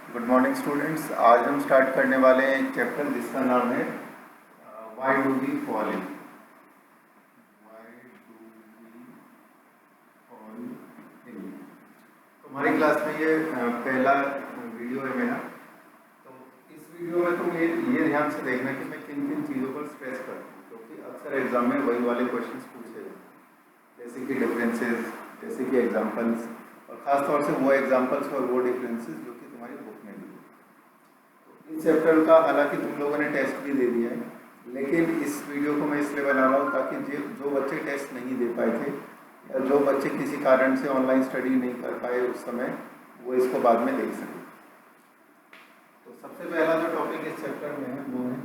Good morning students. आज हम start करने वाले हैं एक चैप्टर जिसका नाम है why do we fall in. हमारी क्लास में ये पहला वीडियो है मेरा। तो इस वीडियो में तुम ये ध्यान से देखना कि मैं किन किन चीज़ों पर स्ट्रेस करता हूँ, क्योंकि अक्सर एग्जाम में वही वाले क्वेश्चंस पूछे जाते हैं, जैसे कि डिफरेंसेस, जैसे कि एग्जांपल्स, और ख़ास तौर से वो एग्जांपल्स और वो डिफरेंसेस जो कि तुम्हारी बुक में भी है। इस चैप्टर का हालांकि तुम लोगों ने टेस्ट भी दे दिया है, लेकिन इस वीडियो को मैं इसलिए बना रहा हूँ ताकि जो बच्चे टेस्ट नहीं दे पाए थे या जो बच्चे किसी कारण से ऑनलाइन स्टडी नहीं कर पाए उस समय, वो इसको बाद में देख सकें। तो सबसे पहला जो टॉपिक इस चैप्टर में है वो है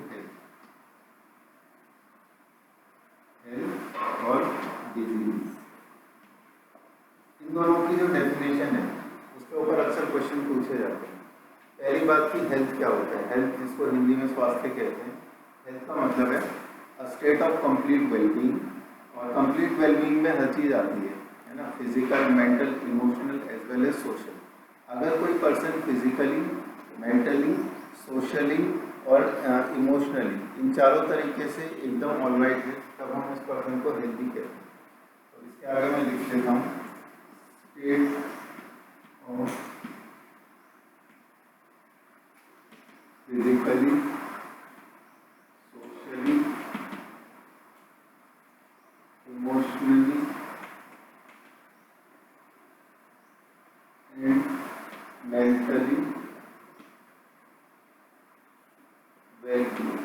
हेल्थ और डिजीज। इन दोनों की जो डेफिनेशन है उसके ऊपर अक्सर क्वेश्चन पूछे जाते हैं। पहली बात की हेल्थ क्या होता है। हेल्थ, जिसको हिंदी में स्वास्थ्य कहते हैं, हेल्थ का मतलब है a state of complete wellbeing. और कंप्लीट वेलबींग में हर चीज़ आती है ना, physical, mental, emotional as well as social. अगर कोई पर्सन फिजिकली, मेंटली, सोशली और इमोशनली इन चारों तरीके से एकदम ऑलराइट है, तब हम उस पर्सन को हेल्दी कहते हैं। तो इसके आगे मैं लिख देता हूँ state of physically, socially, emotionally and mentally wellbeing.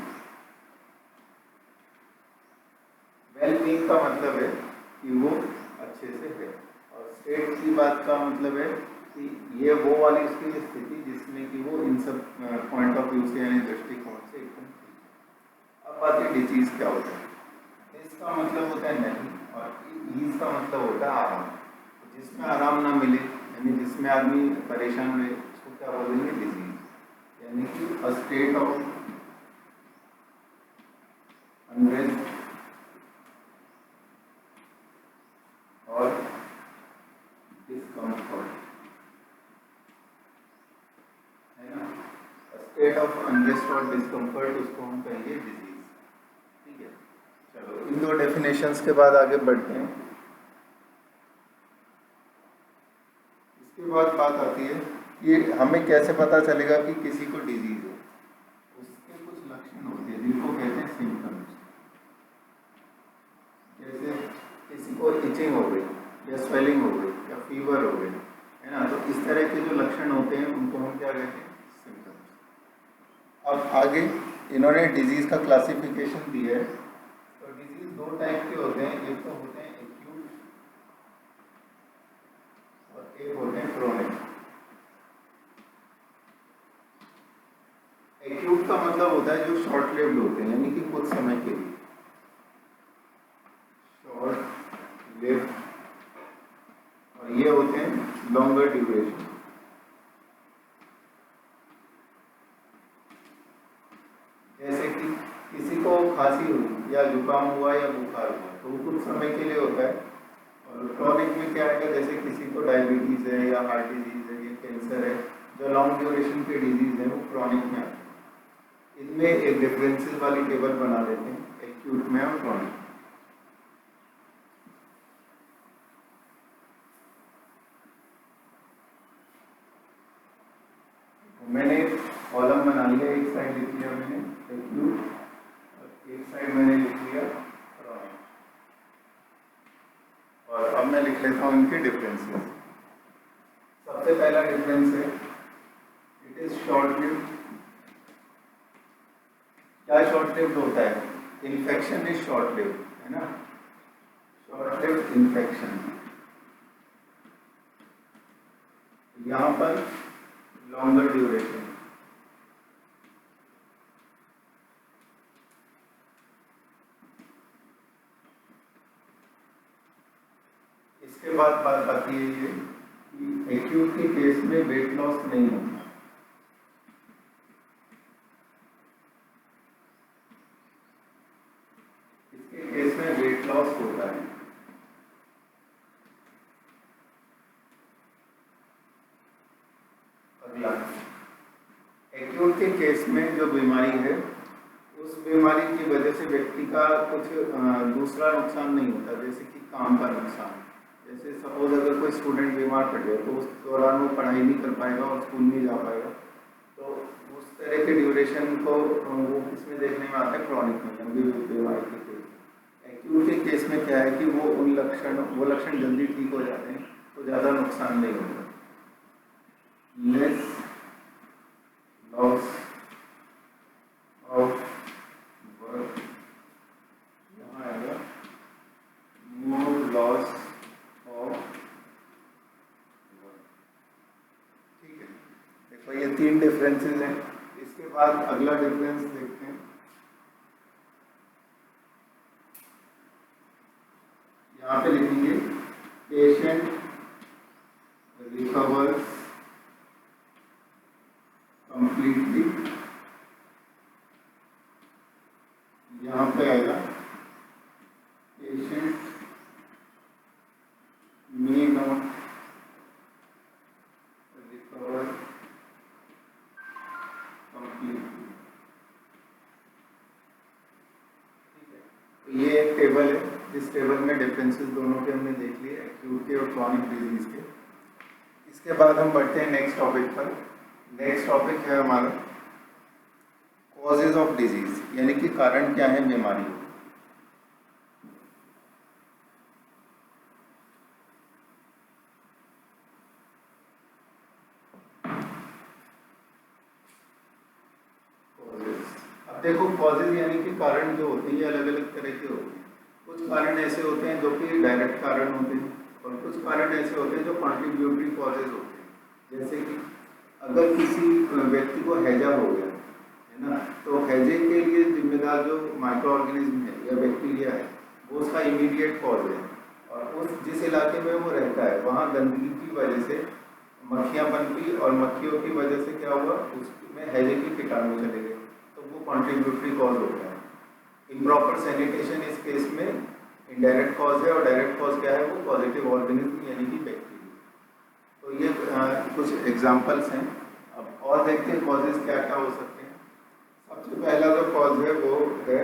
Wellbeing का मतलब है कि वो अच्छे से है, और स्टेट की बात का मतलब है कि ये वो वाली उसकी स्थिति जिसमें कि वो इन सब पॉइंट ऑफ व्यू से यानी दृष्टिकोण से एकदम ठीक है। अब बात है डिजीज क्या होता है। इसका मतलब होता है नहीं, और ईज का मतलब होता है आराम। तो जिसमें आराम ना मिले यानी जिसमें आदमी परेशान रहे उसको क्या बोलेंगे, डिजीज। यानी कि अ स्टेट ऑफ अनरेस्ट और डिस्कम्फर्ट, है ना। स्टेट ऑफ अनरेस्ट और डिस्कम्फर्ट, उसको हम कहेंगे डिजीज। ठीक है, चलो इन दो डेफिनेशंस के बाद आगे बढ़ते हैं। इसके बाद बात आती है कि हमें कैसे पता चलेगा कि किसी को डिजीज है। उसके कुछ लक्षण होते हैं जिनको कहते हैं सिम्टम्स। जैसे किसी को इचिंग हो गई या स्वेलिंग हो गई या फीवर हो गई, है ना, तो इस तरह के जो लक्षण होते हैं उनको हम क्या कहते हैं, सिम्टम्स। अब आगे इन्होंने डिजीज का क्लासिफिकेशन दिया है। तो डिजीज दो टाइप के होते हैं, एक तो होते हैं एक्यूट और एक होते हैं क्रोनिक। एक्यूट का मतलब होता है जो शॉर्ट लिव्ड होते हैं, यानी कि कुछ समय के लिए, शॉर्ट लिव्ड, और ये होते हैं लॉन्गर ड्यूरेशन। जैसे कि किसी को खांसी हुई या जुकाम हुआ या बुखार हुआ तो वो कुछ समय के लिए होता है। और क्रॉनिक में क्या आएगा, जैसे किसी को डायबिटीज है या हार्ट डिजीज है या कैंसर है, जो लॉन्ग ड्यूरेशन के डिजीज है वो क्रॉनिक में आते हैं। इनमें एक डिफरेंसेस वाली टेबल बना देते हैं एक्यूट में और क्रॉनिक। मैंने कॉलम बना लिया, एक साइड लिख लिया मैंने एक्यूट और एक साइड मैंने लिख लिया क्रॉनिक। और अब मैं लिख लेता हूँ इनके डिफरेंसेस। सबसे पहला डिफरेंस है इट इज शॉर्ट लिव्ड। क्या शॉर्ट लिव्ड होता है, इन्फेक्शन इज शॉर्ट लिव्ड, है ना, शॉर्ट लिव्ड इन्फेक्शन। यहाँ पर लॉन्गर ड्यूरेशन। इसके बाद बात आती है ये कि एक्यूट के केस में वेट लॉस नहीं होता। इसके केस में वेट लॉस होता है। अगला एक्यूट के केस में जो बीमारी है उस बीमारी की वजह से व्यक्ति का कुछ दूसरा नुकसान नहीं होता, जैसे कि काम का नुकसान। जैसे सपोज अगर कोई स्टूडेंट बीमार पड़ गया तो उस दौरान वो पढ़ाई नहीं कर पाएगा और स्कूल नहीं जा पाएगा। तो उस तरह के ड्यूरेशन को वो इसमें देखने में आता है क्रॉनिक में, लंबी बीमारी के केस। एक्यूट के केस में क्या है कि वो लक्षण जल्दी ठीक हो जाते हैं तो ज़्यादा नुकसान नहीं होता। लेस लॉस ऑफ वर्क, यहाँ आएगा मोर लॉस ऑफ वर्क। ठीक है, देखो ये 3 डिफरेंसेस हैं। इसके बाद अगला डिफरेंस देखते हैं। यहाँ पे लिखेंगे पेशेंट रिकवर्स कंप्लीटली, यहाँ पे आएगा patient may not recover completely. ठीक है, तो ये एक टेबल है, इस टेबल में डिफरेंसेस दोनों के हमने देख लिए, एक्यूट के और क्रॉनिक डिजीज के। इसके बाद हम बढ़ते हैं नेक्स्ट टॉपिक पर। नेक्स्ट टॉपिक है हमारा कॉजेज ऑफ डिजीज, यानी कि कारण क्या है बीमारी। अब देखो कॉजेज यानी कि कारण जो होते हैं ये अलग अलग तरह के होते हैं। कुछ कारण ऐसे होते हैं जो कि डायरेक्ट कारण होते हैं और कुछ कारण ऐसे होते हैं जो कॉन्ट्रीब्यूटरी कॉजेज होते हैं। जैसे कि अगर किसी व्यक्ति को हैजा हो गया है ना, तो हैजे के लिए जिम्मेदार जो माइक्रो ऑर्गेनिज्म है या बैक्टीरिया है वो उसका इमीडिएट कॉज है। और उस जिस इलाके में वो रहता है वहाँ गंदगी की वजह से मक्खियाँ पनपी और मक्खियों की वजह से क्या हुआ, उसमें हैजे के कीटाणु चले गए, तो वो कॉन्ट्रीब्यूटरी कॉज होता है। इम्प्रॉपर सैनिटेशन इस केस में इनडायरेक्ट कॉज है और डायरेक्ट कॉज क्या है, वो पॉजिटिव ऑर्गेनिज्म यानी कि बैक्टीरिया। तो ये कुछ एग्जाम्पल्स हैं। अब और देखते हैं कॉजेज क्या क्या हो सकते हैं। सबसे पहला जो कॉज है वो है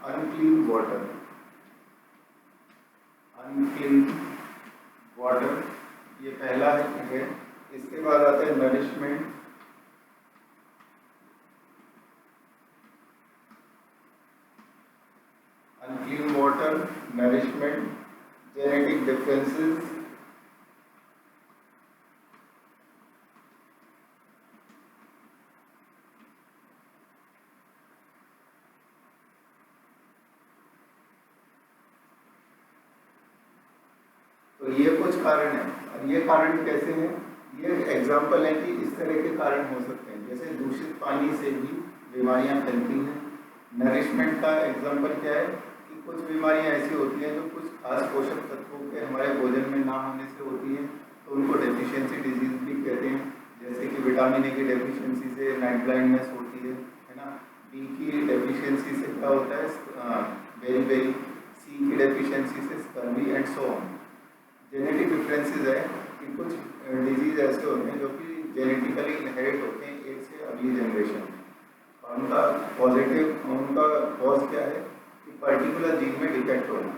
अनक्लीन वाटर। अनक्लीन वाटर ये पहला है। इसके बाद आता है nourishment. Unclean water, nourishment, genetic differences, तो ये कुछ कारण है। और ये कारण कैसे हैं, ये एग्जाम्पल है कि इस तरह के कारण हो सकते हैं। जैसे दूषित पानी से भी बीमारियां फैलती हैं। नरिशमेंट का एग्जाम्पल क्या है कि कुछ बीमारियां ऐसी होती हैं जो कुछ खास पोषक तत्वों के हमारे भोजन में ना होने से होती हैं, तो उनको डेफिशिएंसी डिजीज भी कहते हैं। जैसे कि विटामिन ए की डेफिशिएंसी से नाइट ब्लाइंडनेस होती है ना। बी की डेफिशिएंसी से क्या होता है, बेरी सी की डेफिशिएंसी से scurvy and so on. Genetic differences है कि कुछ डिजीज ऐसे होते हैं जो कि जेनेटिकली इनहेरिट होते हैं एक से अगली जनरेशन में, और उनका कॉज क्या है कि पर्टिकुलर जीन में डिफेक्ट होना।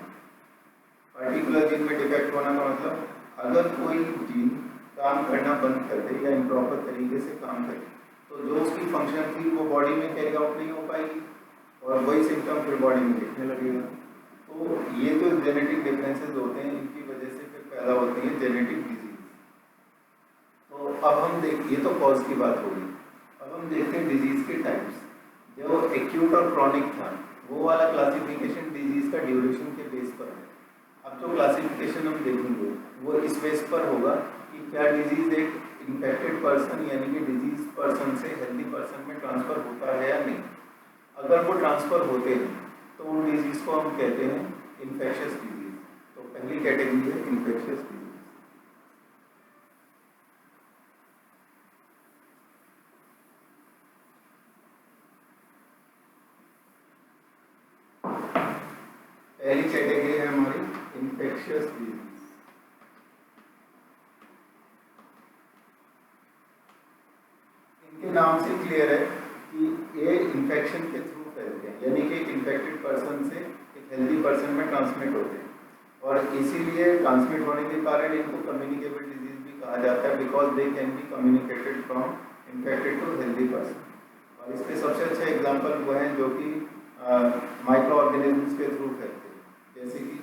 पर्टिकुलर जीन में डिफेक्ट होना का मतलब अगर कोई जीन काम करना बंद कर दे या इम्प्रॉपर तरीके से काम करे तो जो उसकी फंक्शन थी वो बॉडी में कैरी आउट नहीं हो पाएगी और वही सिम्टम फिर बॉडी में दिखने लगेगा। तो ये जो जेनेटिक डिफरेंसेस होते हैं इनकी वजह से फिर पैदा होती है जेनेटिक डिजीज। तो अब हम ये तो कॉज की बात होगी। अब हम देखते हैं डिजीज के टाइप्स। जो एक्यूट और क्रॉनिक था वो वाला क्लासिफिकेशन डिजीज का ड्यूरेशन के बेस पर है। अब जो क्लासिफिकेशन हम देखेंगे वो इस बेस पर होगा कि क्या डिजीज एक इन्फेक्टेड पर्सन यानी कि डिजीज पर्सन से हेल्दी पर्सन में ट्रांसफर होता है या नहीं। अगर वो ट्रांसफर होते हैं तो उन डिजीज को हम कहते हैं इन्फेक्शियस डिजीज। तो पहली कैटेगरी है इन्फेक्शियस डिजीज। पहली कैटेगरी है हमारी इन्फेक्शियस डिजीज। इनके नाम से क्लियर है कि ये इन्फेक्शन के थ्रू फैलते हैं, यानी कि एक इन्फेक्टेड पर्सन से एक हेल्दी पर्सन में ट्रांसमिट होते हैं, और इसीलिए ट्रांसमिट होने के कारण इनको कम्युनिकेबल डिजीज भी कहा जाता है, because they can be communicated from infected to healthy person. और इसके सबसे अच्छे एग्जाम्पल वो हैं जो कि माइक्रो ऑर्गेनिजम्स के थ्रू फैलते हैं, जैसे कि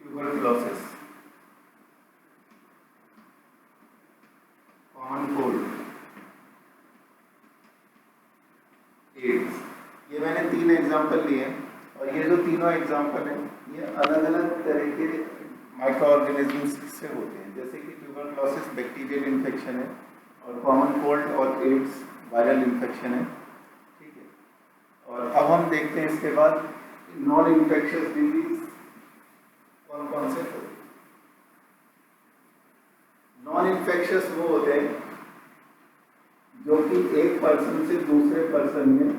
ट्यूबरकुलोसिस, कॉमन कोल्ड, एड्स। ये मैंने 3 एग्जाम्पल लिए हैं, और ये जो तीनों एग्जाम्पल हैं ये अलग अलग तरह के माइक्रो ऑर्गेनिजम्स से होते हैं। जैसे कि ट्यूबरकुलोसिस बैक्टीरियल इन्फेक्शन है, और कॉमन कोल्ड और एड्स वायरल इन्फेक्शन है, ठीक है। और अब हम देखते हैं इसके बाद नॉन इन्फेक्शियस डिजीज कौन कौन से होते हैं। नॉन इन्फेक्शियस वो होते हैं जो कि एक पर्सन से दूसरे पर्सन में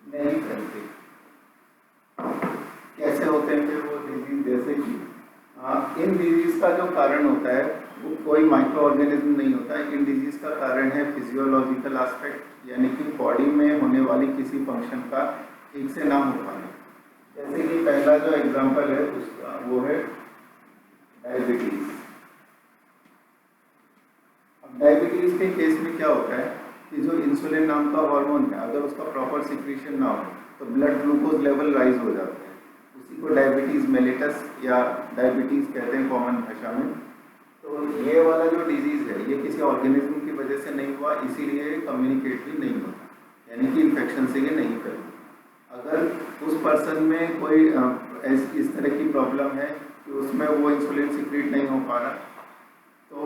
नहीं फैलते। कैसे होते हैं फिर वो डिजीज? जैसे कि इन डिजीज का जो कारण होता है वो कोई माइक्रो ऑर्गेनिज्म नहीं होता है। इन डिजीज का कारण है फिजियोलॉजिकल एस्पेक्ट, यानी कि बॉडी में होने वाली किसी फंक्शन का ठीक से ना हो पाना। जैसे कि पहला जो एग्जांपल है उसका वो है डायबिटीज। अब डायबिटीज के केस में क्या होता है कि जो इंसुलिन नाम का हार्मोन है, अगर उसका प्रॉपर सिक्रीशन ना हो तो ब्लड ग्लूकोज लेवल राइज हो जाता है। उसी को डायबिटीज मेलिटस या डायबिटीज कहते हैं कॉमन भाषा में। तो ये वाला जो डिजीज है ये किसी ऑर्गेनिज्म की वजह से नहीं हुआ, इसीलिए कम्युनिकेट भी नहीं होता, यानी कि इन्फेक्शन से ये नहीं फैलता। अगर उस पर्सन में कोई इस तरह की प्रॉब्लम है कि उसमें वो इंसुलिन सिक्रीट नहीं हो पा रहा तो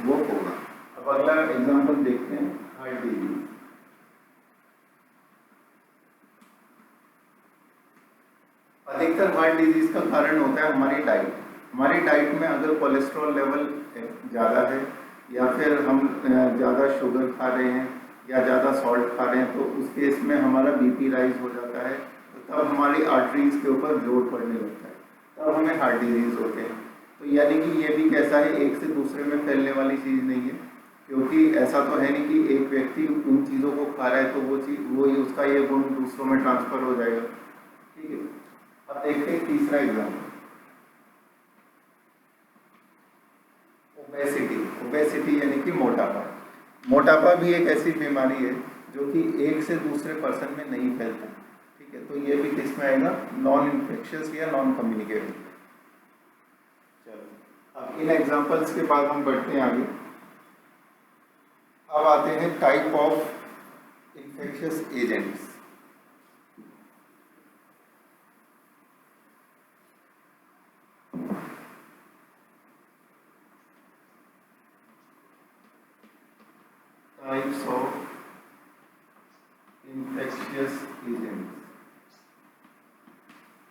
वो होगा। अब अगला एग्जांपल देखते हैं, हार्ट डिजीज। अधिकतर हार्ट डिजीज का कारण होता है हमारी डाइट। हमारी डाइट में अगर कोलेस्ट्रॉल लेवल ज़्यादा है, या फिर हम ज़्यादा शुगर खा रहे हैं या ज़्यादा सॉल्ट खा रहे हैं, तो उस केस में हमारा बीपी राइज हो जाता है, तो तब हमारी आर्टरीज के ऊपर जोर पड़ने लगता है, तब हमें हार्ट डिजीज होते हैं। तो यानी कि ये भी कैसा है, एक से दूसरे में फैलने वाली चीज़ नहीं है, क्योंकि ऐसा तो है नहीं कि एक व्यक्ति उन चीज़ों को खा रहा है तो वो ही उसका ये गुण दूसरों में ट्रांसफर हो जाएगा, ठीक है। अब देखते हैं तीसरा एग्जाम्पल, ओबेसिटी। ओबेसिटी यानी कि मोटापा। मोटापा भी एक ऐसी बीमारी है जो कि एक से दूसरे पर्सन में नहीं फैलता, ठीक है। तो ये भी किस में आएगा, नॉन इन्फेक्शियस या नॉन कम्युनिकेबल। चलो अब इन एग्जांपल्स के बाद हम बढ़ते हैं आगे। अब आते हैं type of infectious agents. Types of infectious agents.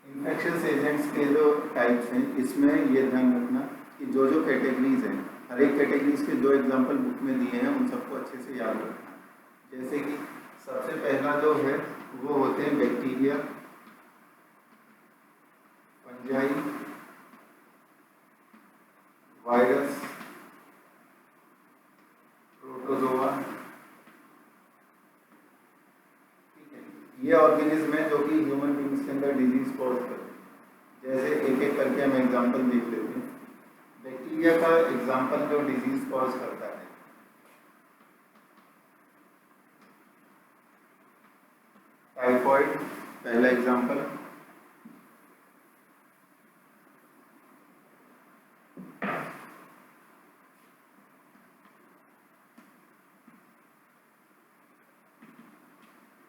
Infectious agents के जो टाइप्स हैं, इसमें ये ध्यान रखना कि जो जो कैटेगरीज हैं, हर एक कैटेगरीज के जो एग्जांपल बुक में दिए हैं उन सबको अच्छे से याद रखना। जैसे कि सबसे पहला जो है वो होते हैं बैक्टीरिया, फंजाई, वायरस, प्रोटोजोआ, ठीक है। ये ऑर्गेनिज्म है जो कि ह्यूमन बींग्स के अंदर डिजीज कॉज करते हैं। जैसे एक एक करके हम एग्जांपल देख लेते हैं। बैक्टीरिया का एग्जांपल जो डिजीज कॉज करता है, टाइफॉइड पहला एग्जांपल,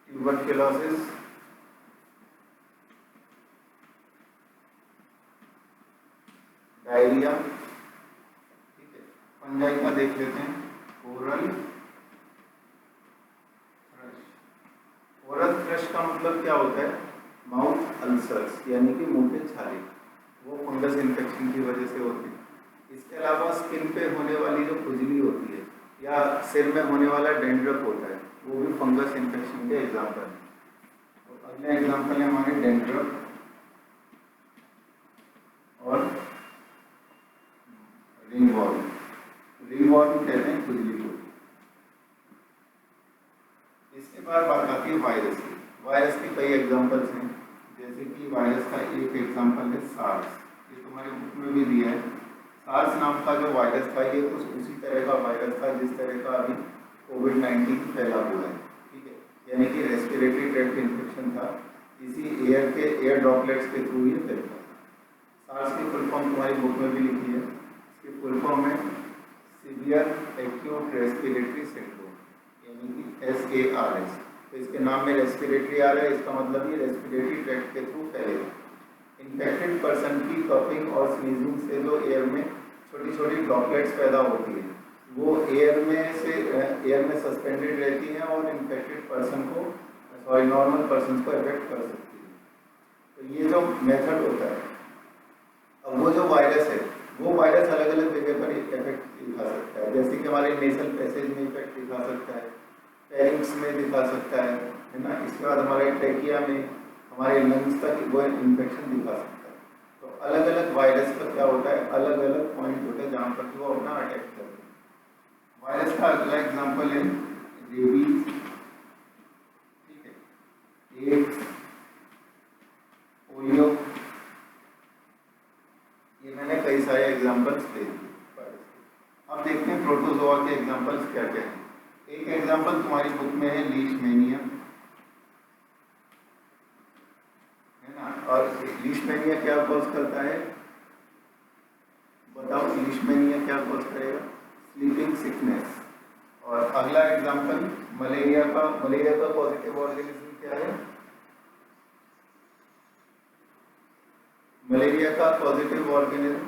ट्यूबरकुलोसिस, डायरिया, ठीक है। फंजाई का देख लेते हैं, ओरल थ्रश। ओरल थ्रश का मतलब क्या होता है, माउथ अल्सर्स, यानी कि मुंह के छाले, वो फंगस इन्फेक्शन की वजह से होती है। इसके अलावा स्किन पे होने वाली जो खुजली होती है या सिर में होने वाला डेंड्रफ होता है, वो भी फंगस इन्फेक्शन के एग्जाम्पल है। और अगले एग्जाम्पल है हमारे डेंड्रफ और रिंग वॉर्म, रिंग वॉर्म कहते हैं खुजली को। इसके बाद बात आती है वायरस की। वायरस के कई एग्जांपल्स हैं, जैसे कि वायरस का एक एग्जांपल है सार्स, ये तुम्हारे बुक में भी दिया है। सार्स नाम का जो वायरस था ये कुछ उसी तरह का वायरस था जिस तरह का अभी कोविड-19 फैला हुआ है, ठीक है, यानी कि रेस्पिरेटरी ट्रैक्ट इन्फेक्शन था, इसी एयर ड्रॉपलेट्स के थ्रू ये फैलता था। सार्स की फुल फॉर्म तुम्हारी बुक में भी लिखी है, इसकी फुल फॉर्म है सीवियर एक्यूट रेस्पिरेटरी सिंड्रोम, यानी कि SARS। तो इसके नाम में रेस्पिरेटरी आ रहा है, इसका मतलब ये रेस्पिरेटरी ट्रैक्ट के थ्रू फैलेगा। इन्फेक्टेड पर्सन की कफिंग और स्नीजिंग से जो एयर में छोटी छोटी ड्रॉपलेट्स पैदा होती है वो एयर में सस्पेंडेड रहती हैं और इन्फेक्टेड पर्सन को नॉर्मल पर्सन को अफेक्ट कर सकती है। तो ये जो मेथड होता है, अब वो जो वायरस है वो वायरस अलग अलग जगह पर इफेक्ट दिखा सकता है, जैसे कि हमारे नेसल पैसेज में इफेक्ट दिखा सकता है, फेरिंक्स में दिखा सकता है ना। इसके बाद हमारे ट्रेकिया में, हमारे लंग्स तक वो इन्फेक्शन दिखा सकता है। तो अलग अलग वायरस का क्या होता है, अलग अलग पॉइंट होते हैं जहाँ पर वो अपना अटैक करते हैं। वायरस का अगला एग्जाम्पल है रेबीज, ठीक है, एड्स, पोलियो, ये मैंने कई सारे एग्जाम्पल्स दे दिए वायरस के। अब देखते हैं प्रोटोजोआ के एग्जाम्पल्स क्या क्या हैं। एक एग्जाम्पल तुम्हारी बुक में है लीशमैनिया, है ना। और लीशमैनिया क्या कॉज करता है, बताओ लीशमैनिया क्या कॉज करेगा, स्लीपिंग सिकनेस। और अगला एग्जाम्पल मलेरिया का पॉजिटिव ऑर्गेनिज्म क्या है, मलेरिया का positive organism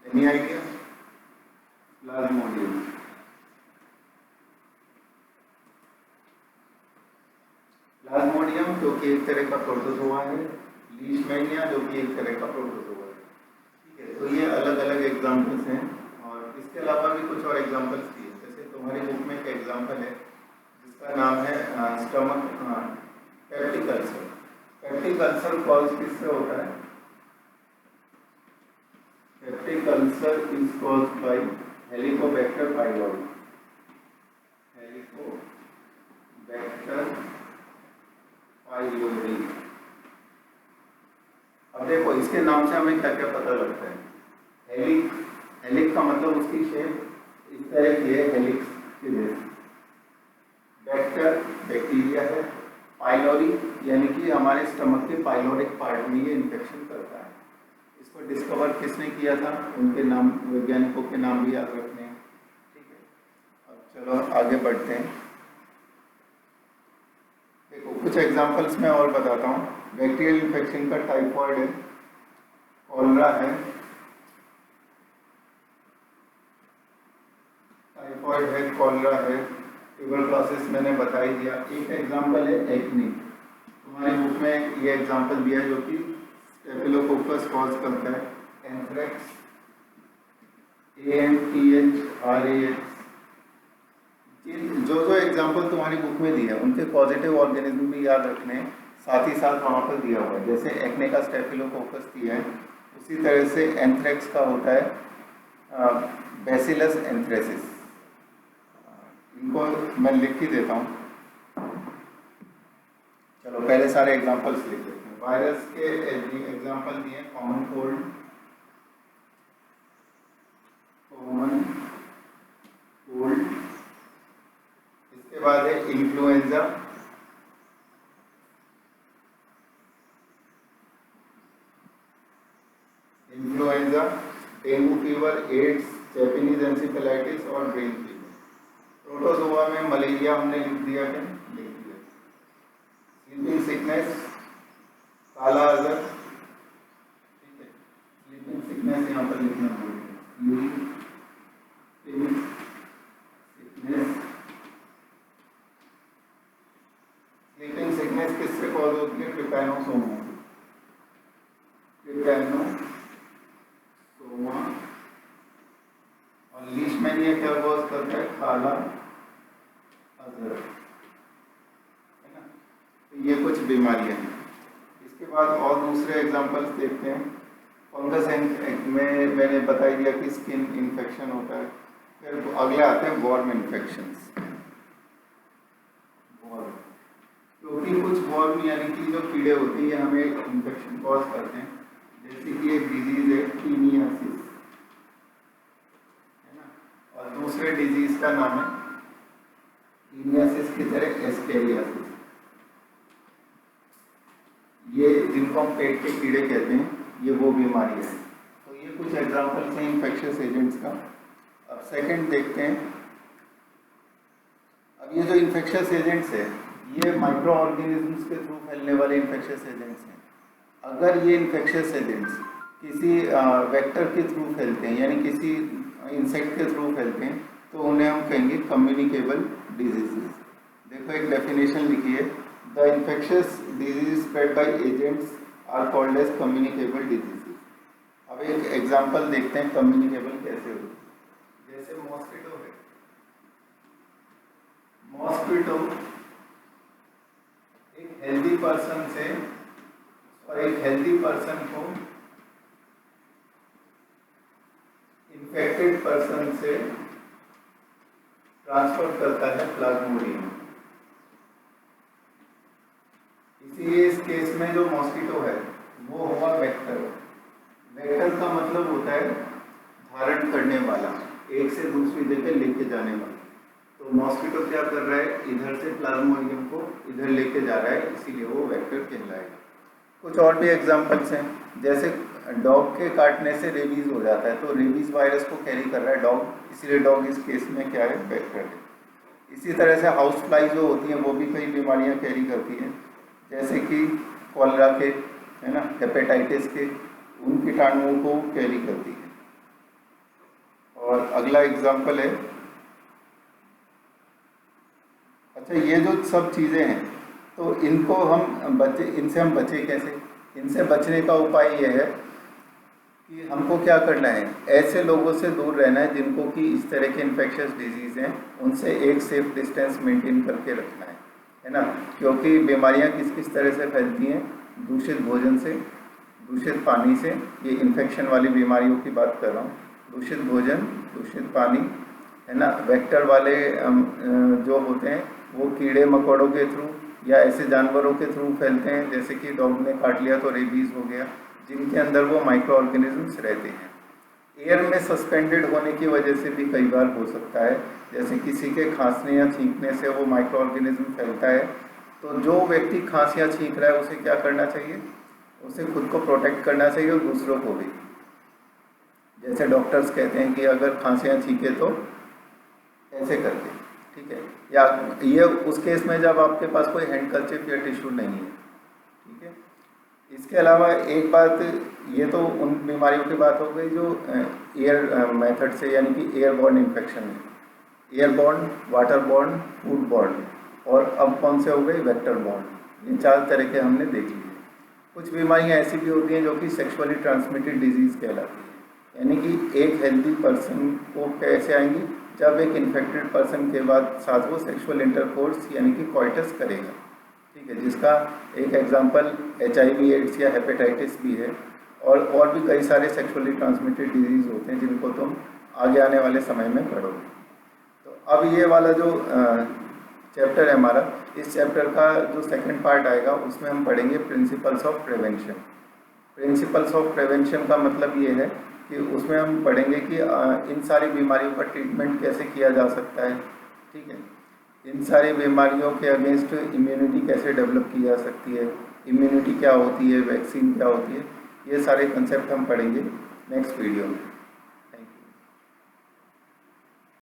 any idea, Plasmodium. Plasmodium जो कि एक तरह का प्रोटोजोआ है, लीशमैनिया जो कि एक तरह का प्रोटोजोआ है, ठीक है। तो ये अलग अलग एग्जांपल्स हैं और इसके अलावा भी कुछ और एग्जांपल्स दिए, जैसे तुम्हारी बुक में एक एग्जांपल है जिसका नाम है stomach peptic ulcer. Peptic ulcer cause किससे होता है, peptic ulcer is caused by Helicobacter pylori, Helicobacter pylori. अब देखो इसके नाम से हमें क्या क्या पता लगता है, हेलिक का मतलब उसकी शेप इस तरह की है, हेलिक्स की जैसे। बैक्टर बैक्टीरिया है, पाइलोरी यानी कि हमारे स्टमक के पाइलोरिक पार्ट में ये इन्फेक्शन करता है। इसको डिस्कवर किसने किया था, उनके नाम, वैज्ञानिकों के नाम भी याद रखने हैं, ठीक है। अब चलो आगे बढ़ते हैं। देखो कुछ एग्जांपल्स मैं और बताता हूँ। बैक्टीरियल इन्फेक्शन का टाइफॉइड है, कॉलरा है, टाइफॉइड है, कॉलरा है, ट्यूबरक्लोसिस मैंने बता ही दिया। एक एग्जांपल है एक्ने, तुम्हारी बुक में ये एग्जांपल दिया है जो कि स्टेफिलोकोकस कॉज करता है, एंथ्रेक्स, ANTHRAX। जो जो एग्जांपल तुम्हारी बुक में दिया है उनके पॉजिटिव ऑर्गेनिज्म भी याद रखने हैं, साथ ही साथ वहाँ पर दिया हुआ है। जैसे एक्ने का स्टेफिलोकोकस दिया है, उसी तरह से एंथ्रेक्स का होता है बैसिलस एंथ्रेसिस। इनको मैं लिख ही देता हूँ, चलो पहले सारे एग्जांपल्स लिख देते हैं। वायरस के एग्जांपल दिए, कॉमन कोल्ड, इसके बाद है influenza, dengue fever, AIDS, Japanese encephalitis और ब्रेन फीवर। प्रोटोजोआ में मलेरिया हमने लिख दिया है, लिख दिया। स्लीपिंग सिकनेस, काला अजहर, ठीक है, स्लीपिंग सिकनेस यहाँ पर लिखना भूल गए, स्लीपिंग सिकनेस किससे कॉज होती है, ट्रिपैनोसोमा। टिपैनोसोमा और लीशमैनिया क्या कॉज करता है, काला अजहर, है ना। तो ये कुछ बीमारियां हैं। इसके बाद और दूसरे एग्जांपल्स देखते हैं। फंगस में मैंने बता दिया कि स्किन इन्फेक्शन होता है। फिर अगले आते हैं वॉर्म इन्फेक्शंस। वॉर्म, क्योंकि कुछ वॉर्म यानी कि जो कीड़े होते हैं ये हमें इन्फेक्शन कॉज करते हैं। जैसे कि एक डिजीज है कीनियासिस, है ना, और दूसरे डिजीज का नाम है कीनियासिस की तरह एस्केरियासिस। ये जिनको हम पेट के कीड़े कहते हैं, ये वो बीमारी है। तो ये कुछ एग्जांपल्स हैं इन्फेक्शियस एजेंट्स का। अब सेकंड देखते हैं। अब ये जो इन्फेक्शियस एजेंट्स है ये माइक्रो ऑर्गेनिजम्स के थ्रू फैलने वाले इन्फेक्शियस एजेंट्स हैं। अगर ये इन्फेक्शियस एजेंट्स किसी वेक्टर के थ्रू फैलते हैं यानी किसी इंसेक्ट के थ्रू फैलते हैं तो उन्हें हम कहेंगे कम्युनिकेबल डिजीजेस। देखो एक डेफिनेशन लिखी है, the infectious disease spread by agents are called as communicable diseases. अब एक एग्जांपल देखते हैं कम्युनिकेबल कैसे होती है। जैसे मॉस्किटो है, मॉस्किटो एक हेल्दी पर्सन से और एक हेल्दी पर्सन को इन्फेक्टेड पर्सन से ट्रांसफर करता है प्लाज्मोडियम। इसीलिए इस केस में जो मॉस्किटो है वो होगा वेक्टर। वेक्टर का मतलब होता है धारण करने वाला, एक से दूसरी जगह लेके जाने वाला। तो मॉस्किटो क्या कर रहा है, इधर से प्लाज्मोडियम को इधर लेके जा रहा है, इसीलिए वो वेक्टर कहलाएगा। कुछ और भी एग्जांपल्स हैं, जैसे डॉग के काटने से रेबीज हो जाता है, तो रेबीज वायरस को कैरी कर रहा है डॉग, इसीलिए डॉग इस केस में क्या है, वेक्टर है। इसी तरह से हाउस फ्लाई जो होती हैं वो भी कई बीमारियां कैरी करती हैं, जैसे कि कॉलरा के, है ना, हेपेटाइटिस के, उन कीटाणुओं को कैरी करती है। और अगला एग्जाम्पल है, अच्छा ये जो सब चीज़ें हैं तो इनको हम इनसे हम बचे कैसे। इनसे बचने का उपाय ये है कि हमको क्या करना है, ऐसे लोगों से दूर रहना है जिनको कि इस तरह के इन्फेक्शियस डिजीज़ हैं, उनसे एक सेफ डिस्टेंस मेंटेन करके रखना है ना। क्योंकि बीमारियां किस किस तरह से फैलती हैं, दूषित भोजन से, दूषित पानी से, ये इन्फेक्शन वाली बीमारियों की बात कर रहा हूँ। दूषित भोजन, दूषित पानी, है ना, वेक्टर वाले जो होते हैं वो कीड़े मकोड़ों के थ्रू या ऐसे जानवरों के थ्रू फैलते हैं, जैसे कि डॉग ने काट लिया तो रेबीज हो गया, जिनके अंदर वो माइक्रो ऑर्गेनिजम्स रहते हैं। एयर में सस्पेंडेड होने की वजह से भी कई बार हो सकता है, जैसे किसी के खांसने या छींकने से वो माइक्रो ऑर्गेनिज्म फैलता है। तो जो व्यक्ति खांस या छींक रहा है उसे क्या करना चाहिए, उसे खुद को प्रोटेक्ट करना चाहिए और दूसरों को भी। जैसे डॉक्टर्स कहते हैं कि अगर खांसे या छींके तो ऐसे करके, ठीक है, या ये उस केस में जब आपके पास कोई हैंडकरचिप या टिश्यू नहीं है, ठीक है। इसके अलावा एक बात, ये तो उन बीमारियों की बात हो गई जो एयर मेथड से यानी कि एयरबॉर्न इन्फेक्शन है, एयरबॉर्न, वाटरबॉर्न, फूडबॉर्न, और अब कौन से हो गए, वेक्टरबॉर्न। ये 4 तरह के हमने देख लिए। कुछ बीमारियां ऐसी भी होती हैं जो कि सेक्सुअली ट्रांसमिटेड डिजीज़ कहलाती है, यानी कि एक हेल्दी पर्सन को कैसे आएंगी, जब एक इन्फेक्टेड पर्सन के बाद साथ वो सेक्सुअल इंटरकोर्स यानी कि कॉइटस करेगा, ठीक है, जिसका एक एग्जांपल HIV एड्स या हेपेटाइटिस भी है। और भी कई सारे सेक्सुअली ट्रांसमिटेड डिजीज़ होते हैं जिनको तुम आगे आने वाले समय में पढ़ोगे। तो अब ये वाला जो चैप्टर है हमारा, इस चैप्टर का जो सेकंड पार्ट आएगा उसमें हम पढ़ेंगे principles of prevention. Principles of prevention का मतलब ये है कि उसमें हम पढ़ेंगे कि इन सारी बीमारियों का ट्रीटमेंट कैसे किया जा सकता है, ठीक है, इन सारी बीमारियों के अगेंस्ट इम्यूनिटी कैसे डेवलप की जा सकती है, इम्यूनिटी क्या होती है, वैक्सीन क्या होती है, ये सारे कंसेप्ट हम पढ़ेंगे नेक्स्ट वीडियो में।